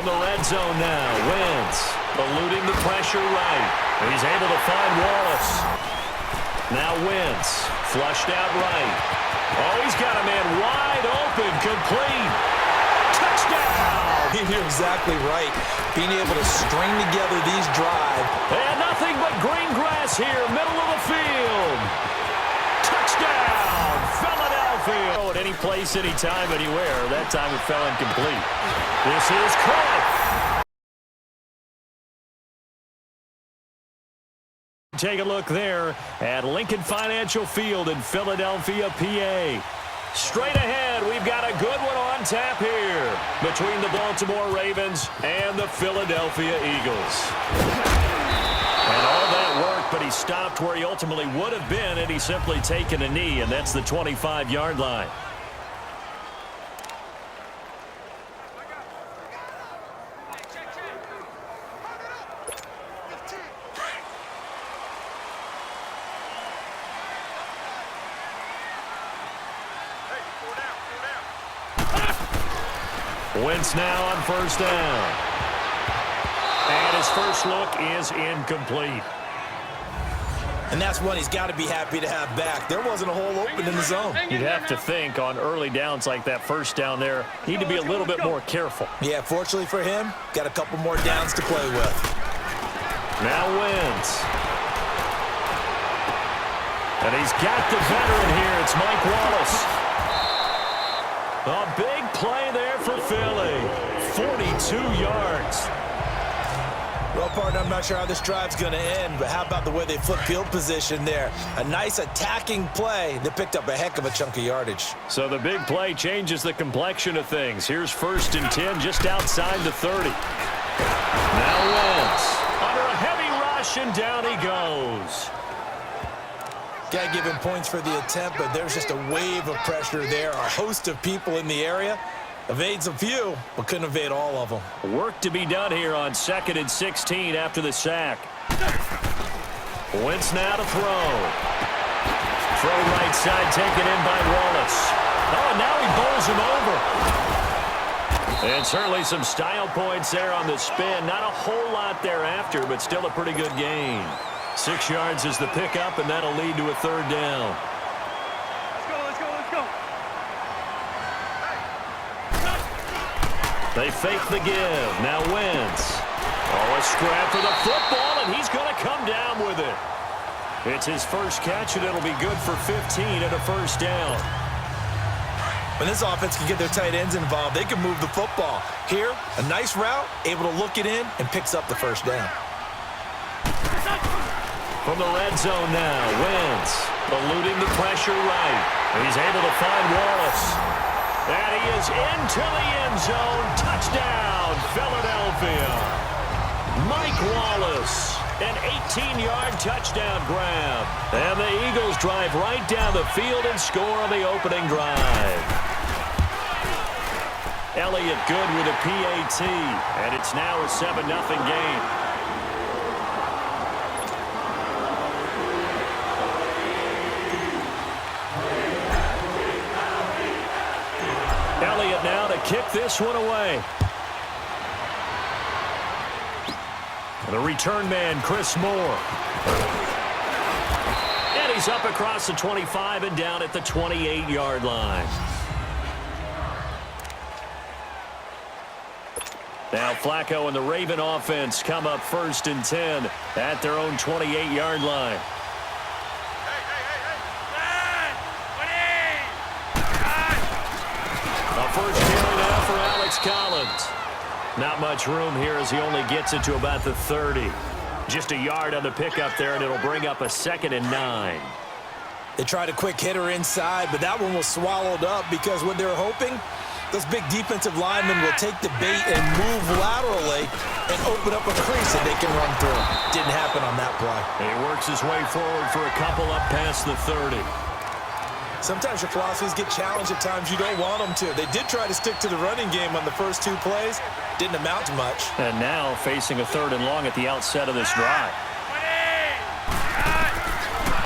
the red zone now. Wentz eluding the pressure right. He's able to find Wallace. Now Wentz flushed out right. Oh, he's got a man wide open, complete. Touchdown! You're exactly right. Being able to string together these drives. And nothing but green grass here, middle of the field. Touchdown, Philadelphia. Oh, at any place, any time, anywhere. That time it fell incomplete. This is caught. Take a look there at Lincoln Financial Field in Philadelphia, PA. Straight ahead, we've got a good one on tap here between the Baltimore Ravens and the Philadelphia Eagles. And all that work, but he stopped where he ultimately would have been had he simply taken a knee, and that's the 25-yard line. Wentz now on first down. And his first look is incomplete. And that's one he's got to be happy to have back. There wasn't a hole open in the zone. You'd have to think on early downs like that first down there, need to be a little bit more careful. Yeah, fortunately for him, got a couple more downs to play with. Now Wentz. And he's got the veteran here. It's Mike Wallace. A big play there for Philly. 42 yards. Well, partner, I'm not sure how this drive's going to end, but how about the way they flip field position there? A nice attacking play that picked up a heck of a chunk of yardage. So the big play changes the complexion of things. Here's 1st and 10 just outside the 30. Now Wentz under a heavy rush, and down he goes. Got to give him points for the attempt, but there's just a wave of pressure there. A host of people in the area. Evades a few, but couldn't evade all of them. Work to be done here on 2nd and 16 after the sack. Wentz now to throw. Throw right side, taken in by Wallace. Oh, and now he bowls him over. And certainly some style points there on the spin. Not a whole lot thereafter, but still a pretty good gain. 6 yards is the pickup, and that'll lead to a 3rd down. Let's go. They fake the give. Now Wentz. Oh, a scrap for the football, and he's going to come down with it. It's his first catch, and it'll be good for 15 and a 1st down. When this offense can get their tight ends involved, they can move the football. Here, a nice route, able to look it in, and picks up the 1st down. From the red zone now, Wentz eluding the pressure right. He's able to find Wallace. And he is into the end zone. Touchdown, Philadelphia. Mike Wallace, an 18-yard touchdown grab. And the Eagles drive right down the field and score on the opening drive. Elliott good with a PAT, and it's now a 7-0 game. Elliott now to kick this one away. The return man, Chris Moore. And he's up across the 25 and down at the 28-yard line. Now Flacco and the Raven offense come up 1st and 10 at their own 28-yard line. First carry now for Alex Collins. Not much room here as he only gets it to about the 30. Just a yard on the pickup there, and it'll bring up a 2nd and 9. They tried a quick hitter inside, but that one was swallowed up because what they're hoping, those big defensive linemen will take the bait and move laterally and open up a crease that they can run through. Didn't happen on that play. He works his way forward for a couple up past the 30. Sometimes your philosophies get challenged at times you don't want them to. They did try to stick to the running game on the first 2 plays. Didn't amount to much. And now facing a 3rd and long at the outset of this drive.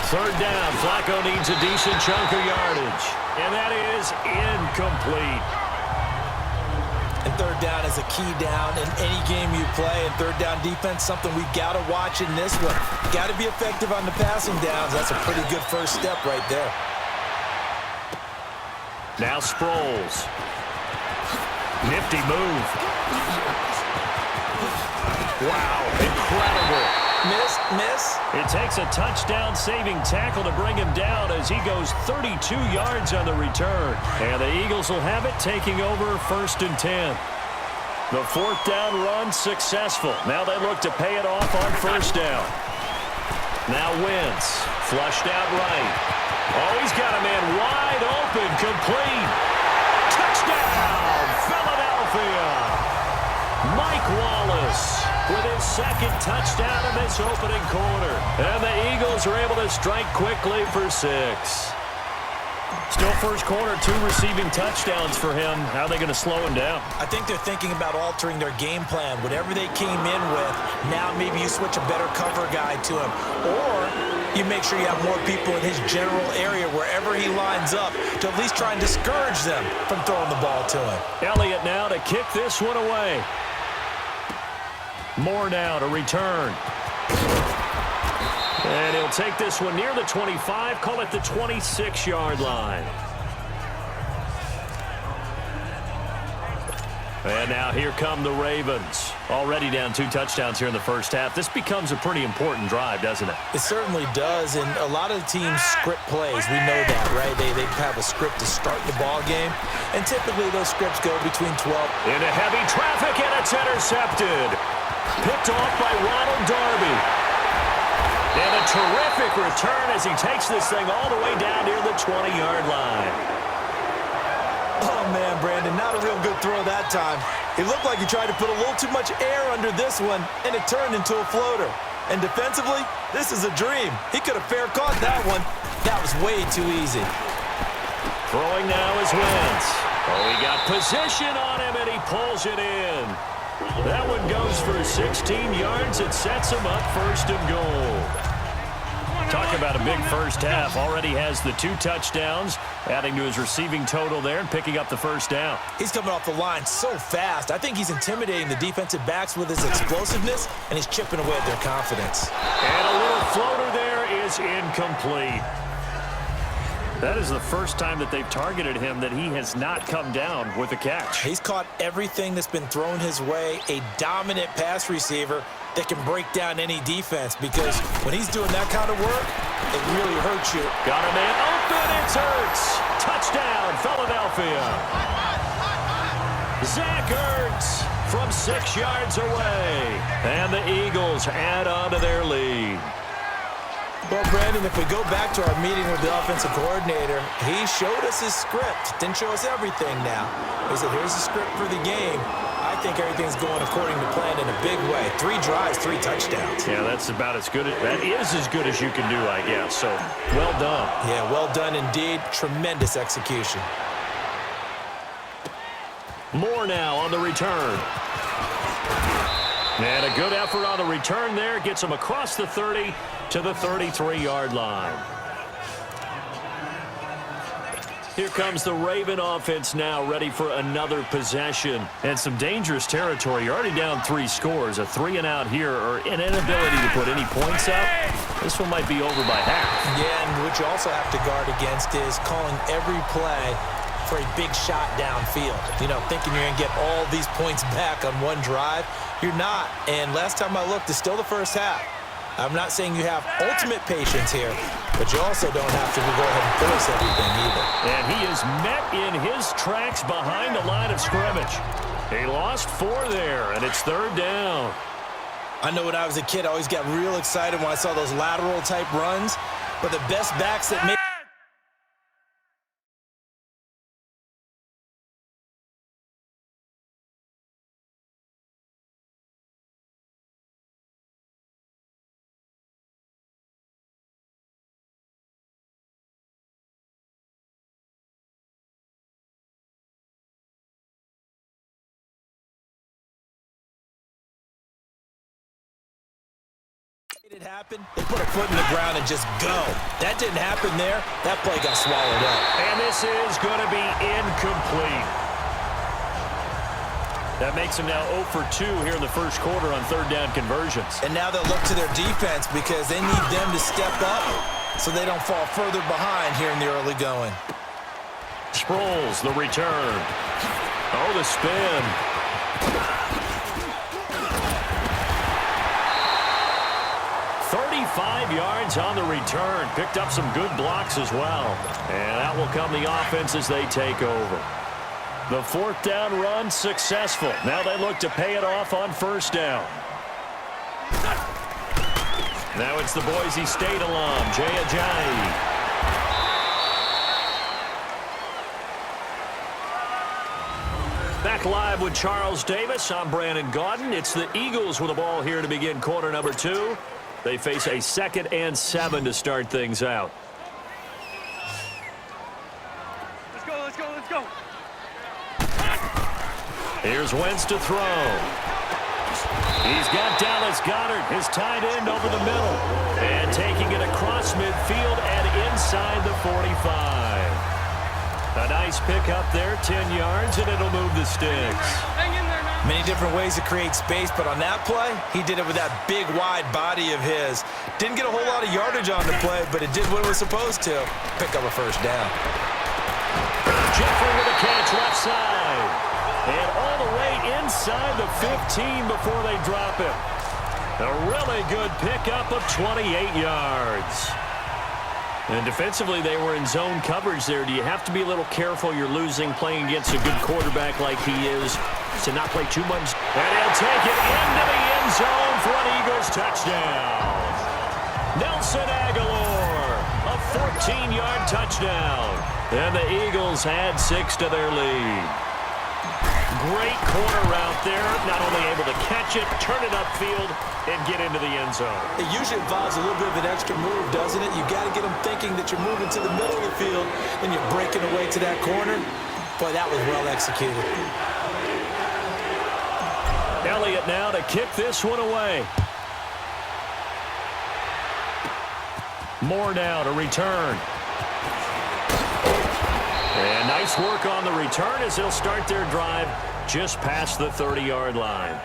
3rd down. Flacco needs a decent chunk of yardage. And that is incomplete. And third down is a key down in any game you play, and third down defense, something we've got to watch in this one. Got to be effective on the passing downs. That's a pretty good first step right there. Now Sproles. Nifty move. Wow, incredible. Miss. It takes a touchdown-saving tackle to bring him down as he goes 32 yards on the return. And the Eagles will have it, taking over 1st and 10. The 4th down run successful. Now they look to pay it off on 1st down. Now Wentz, flushed out right. Oh, he's got a man wide open, complete. Touchdown, Philadelphia. Mike Wallace with his 2nd touchdown in this opening quarter. And the Eagles are able to strike quickly for 6. Still first quarter, 2 receiving touchdowns for him. How are they going to slow him down? I think they're thinking about altering their game plan. Whatever they came in with, now maybe you switch a better cover guy to him. Or you make sure you have more people in his general area wherever he lines up to at least try and discourage them from throwing the ball to him. Elliott now to kick this one away. Moore now to return. And he'll take this one near the 25, call it the 26-yard line. And now here come the Ravens. Already down 2 touchdowns here in the first half. This becomes a pretty important drive, doesn't it? It certainly does, and a lot of the teams script plays. We know that, right? They have a script to start the ball game, and typically those scripts go between 12. Into heavy traffic, and it's intercepted. Picked off by Ronald Darby. And a terrific return as he takes this thing all the way down near the 20-yard line. Oh, man, Brandon, not a real good throw that time. It looked like he tried to put a little too much air under this one, and it turned into a floater. And defensively, this is a dream. He could have fair caught that one. That was way too easy. Throwing now is Wentz. Oh, he got position on him, and he pulls it in. That one goes for 16 yards. It sets him up 1st and goal. Talk about a big first half. Already has the 2 touchdowns, adding to his receiving total there and picking up the 1st down. He's coming off the line so fast. I think he's intimidating the defensive backs with his explosiveness, and he's chipping away at their confidence. And a little floater there is incomplete. That is the first time that they've targeted him that he has not come down with a catch. He's caught everything that's been thrown his way, a dominant pass receiver that can break down any defense, because when he's doing that kind of work, it really hurts you. Got a man open, it's Ertz. Touchdown, Philadelphia. Zach Ertz from 6 yards away. And the Eagles add on to their lead. Well, Brandon, if we go back to our meeting with the offensive coordinator, he showed us his script. Didn't show us everything now. He said, here's the script for the game. I think everything's going according to plan in a big way. 3 drives, 3 touchdowns. Yeah, that's about as good. That is as good as you can do, I guess. So, well done. Yeah, well done indeed. Tremendous execution. Moore now on the return. And a good effort on the return there. Gets him across the 30 to the 33-yard line. Here comes the Raven offense now, ready for another possession. And some dangerous territory. You're already down 3 scores. A 3-and-out here, or an inability to put any points up. This one might be over by half. Yeah, and what you also have to guard against is calling every play for a big shot downfield. You know, thinking you're going to get all these points back on one drive. You're not. And last time I looked, it's still the first half. I'm not saying you have ultimate patience here, but you also don't have to go ahead and force everything either. And he is met in his tracks behind the line of scrimmage. He lost 4 there, and it's 3rd down. I know when I was a kid, I always got real excited when I saw those lateral-type runs, but the best backs that make it happen, they put a foot in the ground and just go. That didn't happen there. That play got swallowed up. And this is going to be incomplete. That makes them now 0 for 2 here in the first quarter on third down conversions. And now they'll look to their defense because they need them to step up so they don't fall further behind here in the early going. Sproles, the return. Oh, the spin. Yards on the return. Picked up some good blocks as well. And out will come the offense as they take over. The fourth down run successful. Now they look to pay it off on first down. Now it's the Boise State alum, Jay Ajayi. Back live with Charles Davis. I'm Brandon Gaudin. It's the Eagles with the ball here to begin quarter number 2. They face a 2nd and 7 to start things out. Let's go, let's go, let's go. Here's Wentz to throw. He's got Dallas Goedert, his tight end, over the middle. And taking it across midfield and inside the 45. A nice pick up there, 10 yards, and it'll move the sticks. Hang in there now. Many different ways to create space, but on that play, he did it with that big, wide body of his. Didn't get a whole lot of yardage on the play, but it did what it was supposed to. Pick up a first down. Jeffrey with a catch left side. And all the way inside the 15 before they drop it. A really good pickup of 28 yards. And defensively, they were in zone coverage there. Do you have to be a little careful? You're losing playing against a good quarterback like he is to not play too much. And he'll take it into the end zone for an Eagles touchdown. Nelson Aguilar, a 14-yard touchdown. And the Eagles add 6 to their lead. Great corner route there. Not only able to catch it, turn it upfield, and get into the end zone. It usually involves a little bit of an extra move, doesn't it? You got to get them thinking that you're moving to the middle of the field, and you're breaking away to that corner. Boy, that was well executed. Elliott now to kick this one away. Moore now to return. And nice work on the return as they'll start their drive just past the 30-yard line.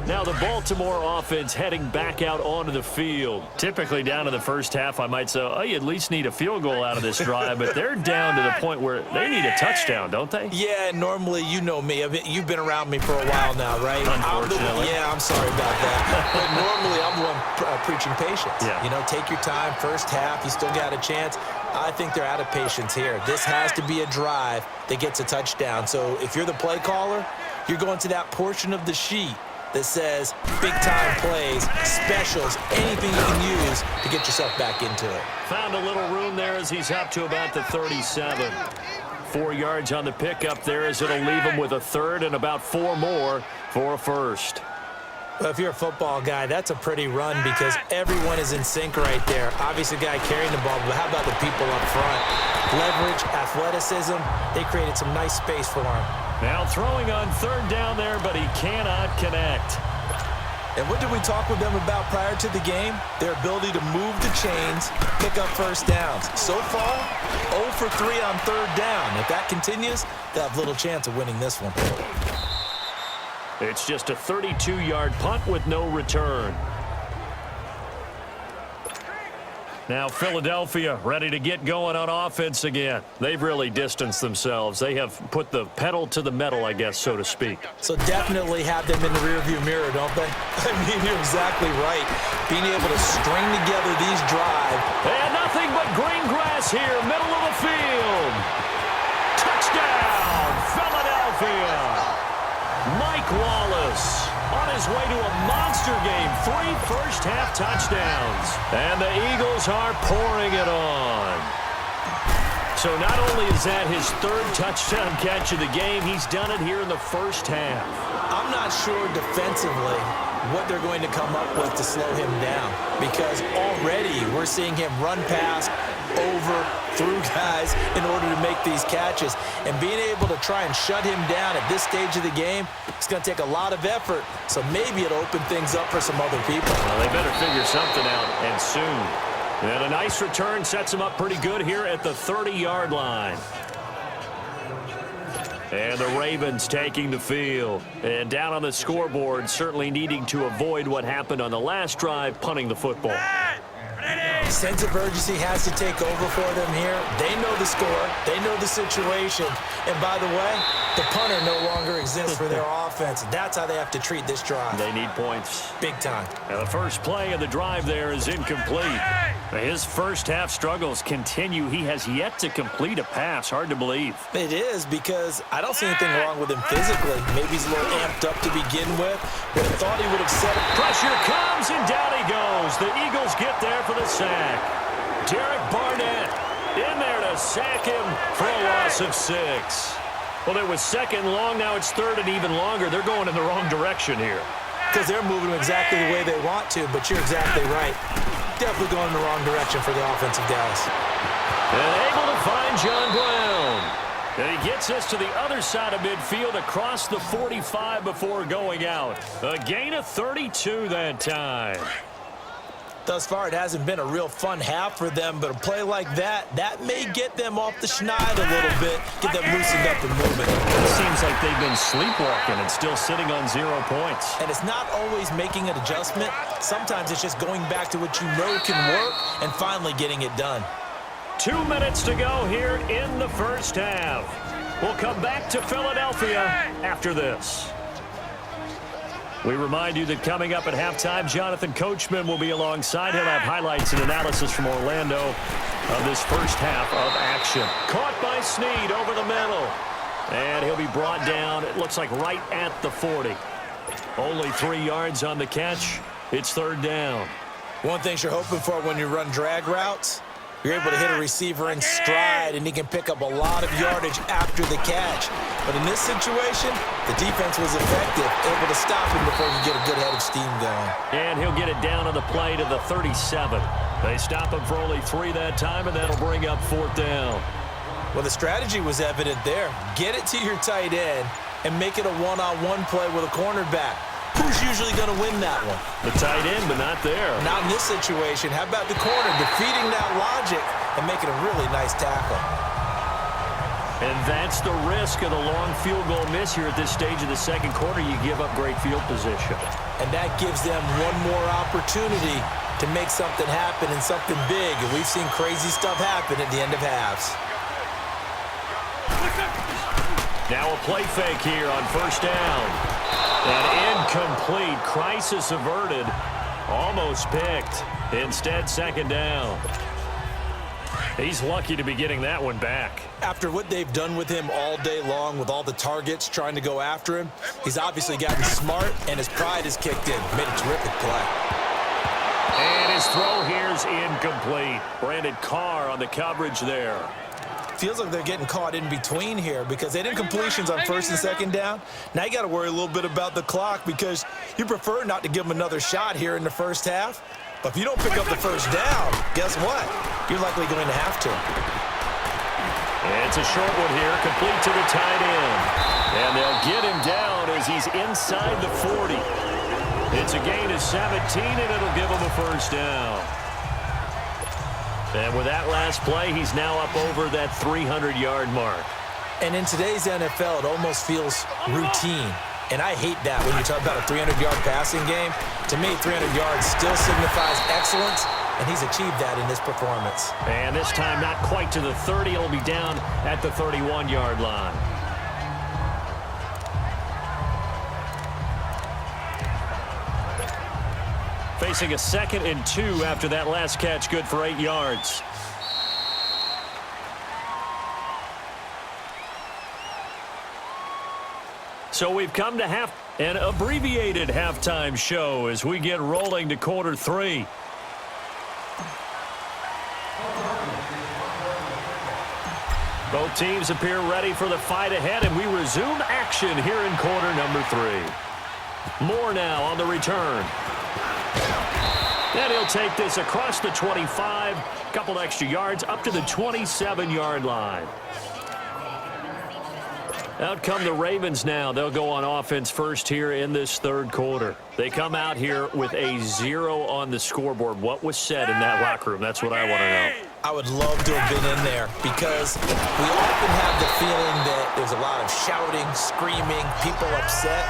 Now the Baltimore offense heading back out onto the field. Typically down to the first half, I might say, oh, you at least need a field goal out of this drive, but they're down to the point where they need a touchdown, don't they? Yeah, normally, you know me. You've been around me for a while now, right? Unfortunately. I'm sorry about that. But normally, I'm the one preaching patience. Yeah. You know, take your time. First half, you still got a chance. I think they're out of patience here. This has to be a drive that gets a touchdown. So if you're the play caller, you're going to that portion of the sheet that says big-time plays, specials, anything you can use to get yourself back into it. Found a little room there as he's up to about the 37. 4 yards on the pickup there as it'll leave him with a third and about 4 more for a first. Well, if you're a football guy, that's a pretty run because everyone is in sync right there. Obviously, the guy carrying the ball, but how about the people up front? Leverage, athleticism, they created some nice space for him. Now throwing on third down there, but he cannot connect. And what did we talk with them about prior to the game? Their ability to move the chains, pick up first downs. So far, 0 for 3 on third down. If that continues, they'll have little chance of winning this one. It's just a 32-yard punt with no return. Now Philadelphia ready to get going on offense again. They've really distanced themselves. They have put the pedal to the metal, I guess, so to speak. So definitely have them in the rearview mirror, don't they? I mean, you're exactly right. Being able to string together these drives. And nothing but green grass here, middle of the field. Touchdown, Philadelphia. Mike Wallace on his way to a monster game. 3 first-half touchdowns. And the Eagles are pouring it on. So not only is that his 3rd touchdown catch of the game, he's done it here in the first half. I'm not sure defensively what they're going to come up with to slow him down because already we're seeing him run past, over, through guys in order to make these catches. And being able to try and shut him down at this stage of the game, it's going to take a lot of effort. So maybe it'll open things up for some other people. Well, they better figure something out, and soon. And a nice return sets him up pretty good here at the 30-yard line. And the Ravens taking the field. And down on the scoreboard, certainly needing to avoid what happened on the last drive, punting the football. Sense of urgency has to take over for them here. They know the score. They know the situation. And by the way, the punter no longer exists for their offense. That's how they have to treat this drive. They need points. Big time. Now the first play of the drive there is incomplete. His first half struggles continue. He has yet to complete a pass. Hard to believe. It is, because I don't see anything wrong with him physically. Maybe he's a little amped up to begin with, but I thought he would have set it. Pressure comes, and down he goes. The Eagles get there for the sack. Derek Barnett in there to sack him for a loss of 6. Well, it was second long. Now it's third and even longer. They're going in the wrong direction here. Because they're moving exactly the way they want to, but you're exactly right. Definitely going in the wrong direction for the offensive guys. And able to find John Brown. And he gets us to the other side of midfield across the 45 before going out. A gain of 32 that time. Thus far, it hasn't been a real fun half for them, but a play like that may get them off the schneid a little bit, get them loosened up and moving. It seems like they've been sleepwalking and still sitting on 0 points. And it's not always making an adjustment. Sometimes it's just going back to what you know can work and finally getting it done. 2 minutes to go here in the first half. We'll come back to Philadelphia after this. We remind you that coming up at halftime, Jonathan Coachman will be alongside. He'll have highlights and analysis from Orlando of this first half of action. Caught by Snead over the middle. And he'll be brought down, it looks like right at the 40. Only 3 yards on the catch. It's third down. One thing you're hoping for when you run drag routes, you're able to hit a receiver in stride, and he can pick up a lot of yardage after the catch. But in this situation, the defense was effective, able to stop him before he could get a good head of steam going. And he'll get it down on the play to the 37. They stop him for only 3 that time, and that'll bring up fourth down. Well, the strategy was evident there. Get it to your tight end and make it a one-on-one play with a cornerback. Who's usually going to win that one? The tight end, but not there. Not in this situation. How about the corner defeating that logic and making a really nice tackle? And that's the risk of the long field goal miss here at this stage of the second quarter. You give up great field position. And that gives them one more opportunity to make something happen and something big. And we've seen crazy stuff happen at the end of halves. Now a play fake here on first down. And incomplete. Crisis averted. Almost picked. Instead, second down. He's lucky to be getting that one back. After what they've done with him all day long, with all the targets trying to go after him, he's obviously gotten smart, and his pride has kicked in. Made a terrific play. And his throw here's incomplete. Brandon Carr on the coverage there. Feels like they're getting caught in between here because they did completions on first and second down. Now you got to worry a little bit about the clock because you prefer not to give them another shot here in the first half. But if you don't pick up the first down, guess what? You're likely going to have to. And it's a short one here, complete to the tight end. And they'll get him down as he's inside the 40. It's a gain of 17, and it'll give him a first down. And with that last play, he's now up over that 300-yard mark. And in today's NFL, it almost feels routine. And I hate that when you talk about a 300-yard passing game. To me, 300 yards still signifies excellence, and he's achieved that in this performance. And this time not quite to the 30. He'll be down at the 31-yard line. Facing a 2nd and 2 after that last catch, good for 8 yards. So we've come to an abbreviated halftime show as we get rolling to quarter 3. Both teams appear ready for the fight ahead, and we resume action here in quarter number 3. Moore now on the return. And he'll take this across the 25, couple extra yards, up to the 27-yard line. Out come the Ravens now. They'll go on offense first here in this third quarter. They come out here with a 0 on the scoreboard. What was said in that locker room? That's what I want to know. I would love to have been in there because we often have the feeling that there's a lot of shouting, screaming, people upset.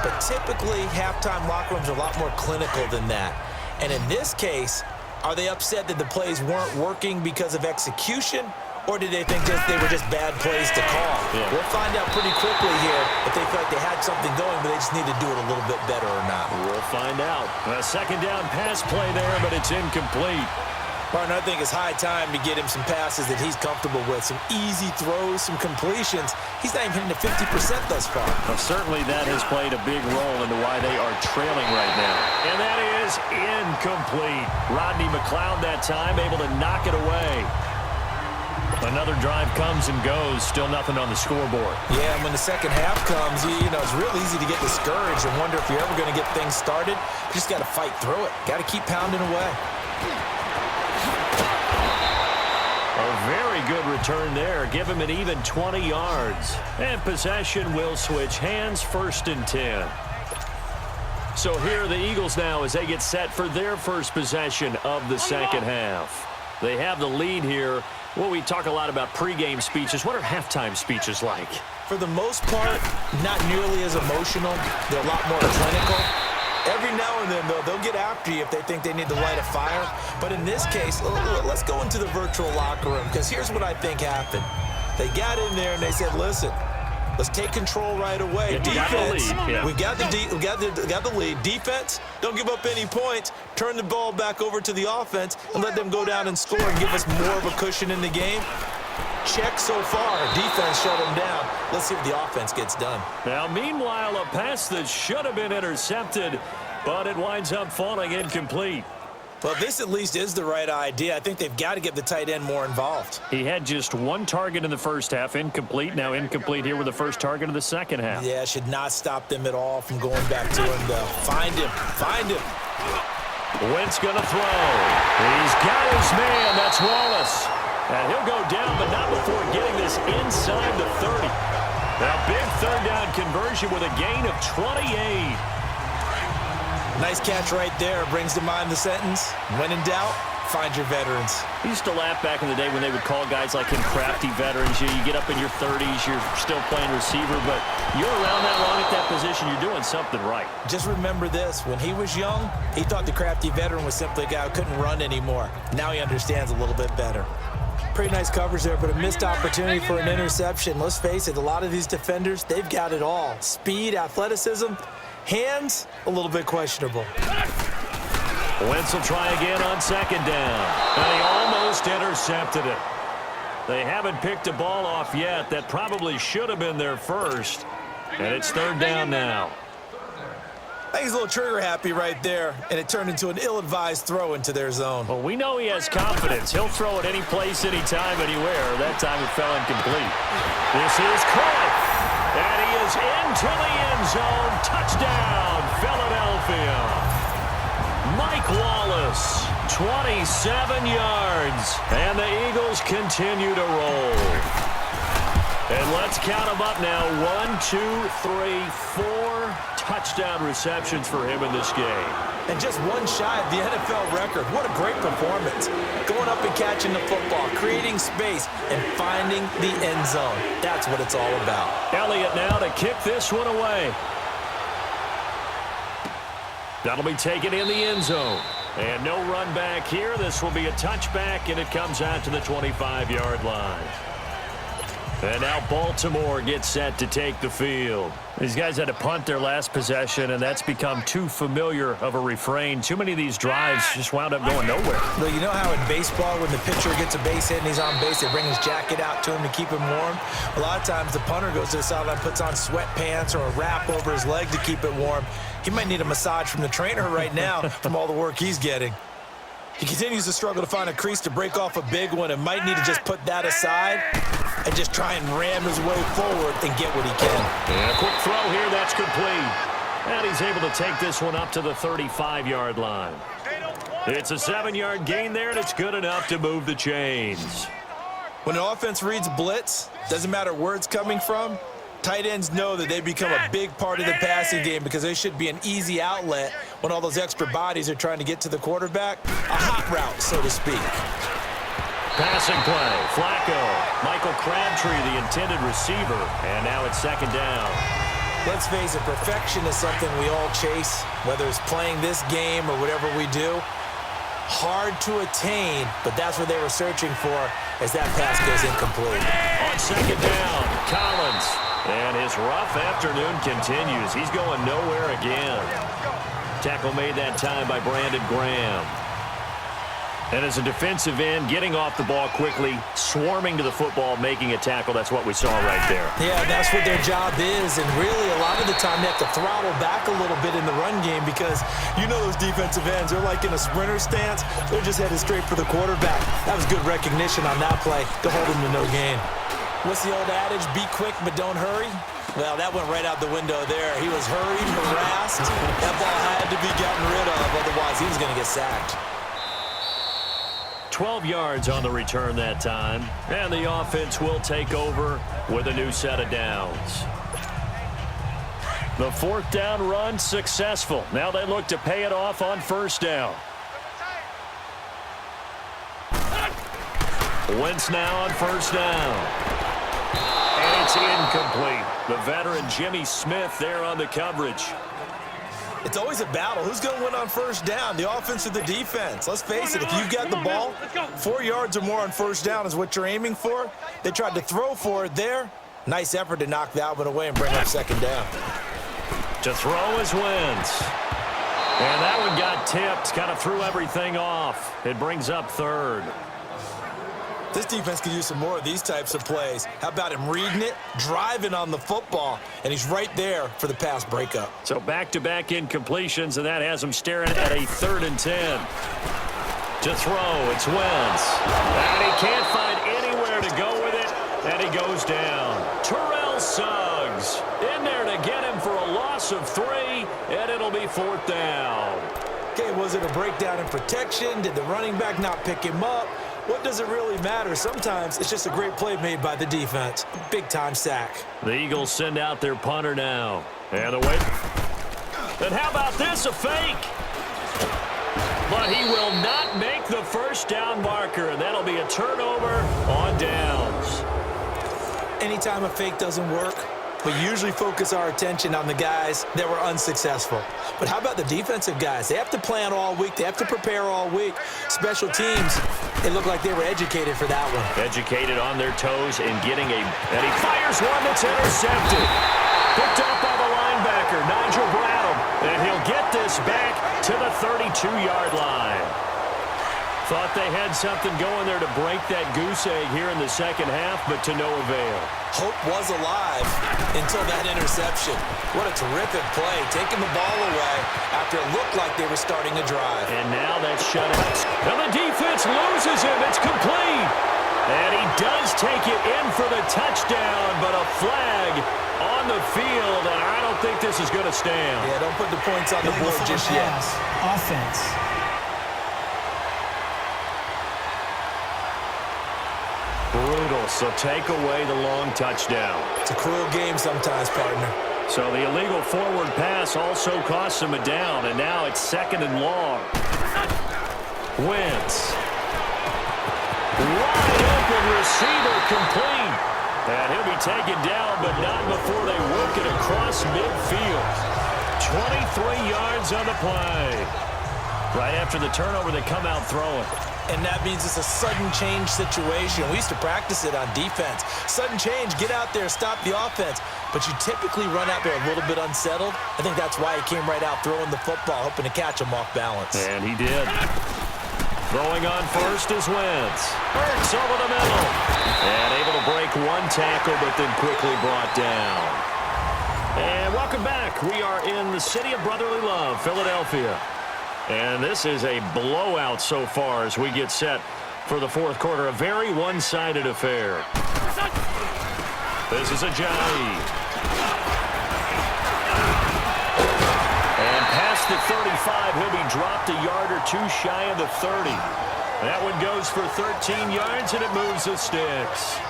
But typically, halftime locker rooms are a lot more clinical than that. And in this case, are they upset that the plays weren't working because of execution? Or did they think they were just bad plays to call? Yeah. We'll find out pretty quickly here if they feel like they had something going, but they just need to do it a little bit better or not. We'll find out. A second down pass play there, but it's incomplete. Partner, I think it's high time to get him some passes that he's comfortable with, some easy throws, some completions. He's not even hitting the 50% thus far. Well, certainly that has played a big role into why they are trailing right now. And that is incomplete. Rodney McLeod that time able to knock it away. Another drive comes and goes, still nothing on the scoreboard. Yeah, and when the second half comes, you know, it's real easy to get discouraged and wonder if you're ever going to get things started. You just got to fight through it. Got to keep pounding away. A very good return there. Give him an even 20 yards. And possession will switch hands, 1st and 10. So here are the Eagles now as they get set for their first possession of the second half. They have the lead here. Well, we talk a lot about pregame speeches. What are halftime speeches like? For the most part, not nearly as emotional. They're a lot more clinical. Every now and then, though, they'll get after you if they think they need to light a fire. But in this case, let's go into the virtual locker room, because here's what I think happened. They got in there and they said, listen, let's take control right away. Defense, we got the lead. Defense, don't give up any points. Turn the ball back over to the offense and let them go down and score and give us more of a cushion in the game. Check so far. Defense shut them down. Let's see if the offense gets done. Now, meanwhile, a pass that should have been intercepted, but it winds up falling incomplete. Well, this at least is the right idea. I think they've got to get the tight end more involved. He had just one target in the first half, incomplete. Now incomplete here with the first target of the second half. Yeah, should not stop them at all from going back to him, though. Find him. Find him. Wentz going to throw. He's got his man. That's Wallace. And he'll go down, but not before getting this inside the 30. Now, big third down conversion with a gain of 28. Nice catch right there. Brings to mind the sentence, when in doubt, find your veterans. I used to laugh back in the day when they would call guys like him crafty veterans. You get up in your 30s, you're still playing receiver, but you're around that long at that position, you're doing something right. Just remember this. When he was young, he thought the crafty veteran was simply a guy who couldn't run anymore. Now he understands a little bit better. Pretty nice coverage there, but a missed opportunity for an interception. Let's face it, a lot of these defenders, they've got it all. Speed, athleticism, hands, a little bit questionable. Wentz will try again on second down. And he almost intercepted it. They haven't picked a ball off yet. That probably should have been their first. And it's third down now. I think he's a little trigger happy right there, and it turned into an ill-advised throw into their zone. Well, we know he has confidence. He'll throw it any place, anytime, anywhere. That time it fell incomplete. This is caught. And he is into the end zone. Touchdown, Philadelphia. Mike Wallace, 27 yards. And the Eagles continue to roll. And let's count them up now. 1, 2, 3, 4 touchdown receptions for him in this game. And just one shy of the NFL record. What a great performance. Going up and catching the football, creating space, and finding the end zone. That's what it's all about. Elliott now to kick this one away. That'll be taken in the end zone. And no run back here. This will be a touchback, and it comes out to the 25-yard line. And now Baltimore gets set to take the field. These guys had to punt their last possession, and that's become too familiar of a refrain. Too many of these drives just wound up going nowhere. Well, you know how in baseball, when the pitcher gets a base hit and he's on base, they bring his jacket out to him to keep him warm? A lot of times the punter goes to the sideline, puts on sweatpants or a wrap over his leg to keep it warm. He might need a massage from the trainer right now from all the work he's getting. He continues to struggle to find a crease to break off a big one and might need to just put that aside and just try and ram his way forward and get what he can. And a quick throw here, that's complete. And he's able to take this one up to the 35-yard line. It's a 7-yard gain there, and it's good enough to move the chains. When an offense reads blitz, doesn't matter where it's coming from, tight ends know that they become a big part of the passing game because they should be an easy outlet when all those extra bodies are trying to get to the quarterback. A hot route, so to speak. Passing play, Flacco. Michael Crabtree, the intended receiver. And now it's second down. Let's face it, perfection is something we all chase, whether it's playing this game or whatever we do. Hard to attain, but that's what they were searching for as that pass goes incomplete. On second down, Collins. And his rough afternoon continues. He's going nowhere again. Tackle made that time by Brandon Graham. And as a defensive end, getting off the ball quickly, swarming to the football, making a tackle, that's what we saw right there. Yeah, that's what their job is, and really a lot of the time they have to throttle back a little bit in the run game because you know those defensive ends, they're like in a sprinter stance. They're just headed straight for the quarterback. That was good recognition on that play to hold them to no gain. What's the old adage? Be quick, but don't hurry? Well, that went right out the window there. He was hurried, harassed. That ball had to be gotten rid of, otherwise he was going to get sacked. 12 yards on the return that time. And the offense will take over with a new set of downs. The fourth down run successful. Now they look to pay it off on first down. Wentz now on first down. And it's incomplete. The veteran Jimmy Smith there on the coverage. It's always a battle. Who's going to win on first down, the offense or the defense? Let's face it, if you've got the ball, 4 yards or more on first down is what you're aiming for. They tried to throw for it there. Nice effort to knock that one away and bring up second down. To throw is Wentz. And that one got tipped, kind of threw everything off. It brings up third. This defense could use some more of these types of plays. How about him reading it, driving on the football, and he's right there for the pass breakup. So back-to-back incompletions, and that has him staring at a 3rd and 10. To throw, it's Wentz. And he can't find anywhere to go with it, and he goes down. Terrell Suggs in there to get him for a loss of 3, and it'll be 4th down. Okay, was it a breakdown in protection? Did the running back not pick him up? What does it really matter? Sometimes it's just a great play made by the defense. Big-time sack. The Eagles send out their punter now. And away. And how about this, a fake? But he will not make the first down marker, and that'll be a turnover on downs. Anytime a fake doesn't work, we usually focus our attention on the guys that were unsuccessful. But how about the defensive guys? They have to plan all week. They have to prepare all week. Special teams, it looked like they were educated for that one. Educated on their toes and getting a... And he fires one that's intercepted. Picked up by the linebacker, Nigel Bradham. And he'll get this back to the 32-yard line. Thought they had something going there to break that goose egg here in the second half, but to no avail. Hope was alive until that interception. What a terrific play, taking the ball away after it looked like they were starting a drive. And now that's shut out. And the defense loses him. It's complete. And he does take it in for the touchdown, but a flag on the field, and I don't think this is going to stand. Yeah, don't put the points on the board just yet. Offense. Brutal, so take away the long touchdown. It's a cruel game sometimes, partner. So the illegal forward pass also costs him a down, and now it's 2nd and long. Wentz. Wide open receiver complete. And he'll be taken down, but not before they work it across midfield. 23 yards on the play. Right after the turnover, they come out throwing. And that means it's a sudden change situation. We used to practice it on defense. Sudden change, get out there, stop the offense. But you typically run out there a little bit unsettled. I think that's why he came right out throwing the football, hoping to catch him off balance. And he did. Throwing on first is Wentz. Hurts over the middle. And able to break one tackle, but then quickly brought down. And welcome back. We are in the city of brotherly love, Philadelphia. And this is a blowout so far as we get set for the 4th quarter. A very one-sided affair. This is Ajayi. And past the 35, he'll be dropped a yard or 2 shy of the 30. That one goes for 13 yards, and it moves the sticks.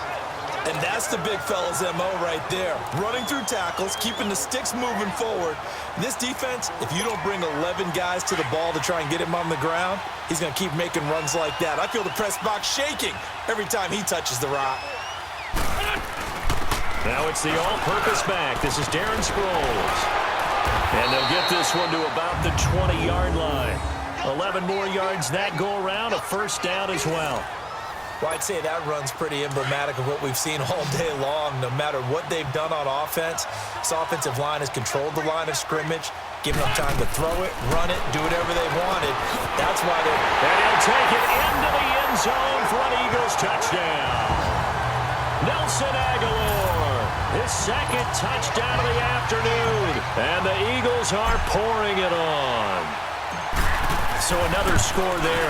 And that's the big fella's MO right there. Running through tackles, keeping the sticks moving forward. This defense, if you don't bring 11 guys to the ball to try and get him on the ground, he's going to keep making runs like that. I feel the press box shaking every time he touches the rock. Now it's the all-purpose back. This is Darren Sproles. And they'll get this one to about the 20-yard line. 11 more yards that go around, a first down as well. Well, I'd say that run's pretty emblematic of what we've seen all day long. No matter what they've done on offense, this offensive line has controlled the line of scrimmage, given them time to throw it, run it, do whatever they wanted. That's why they're... And he'll take it into the end zone for an Eagles touchdown. Nelson Aguilar, his second touchdown of the afternoon. And the Eagles are pouring it on. So another score there.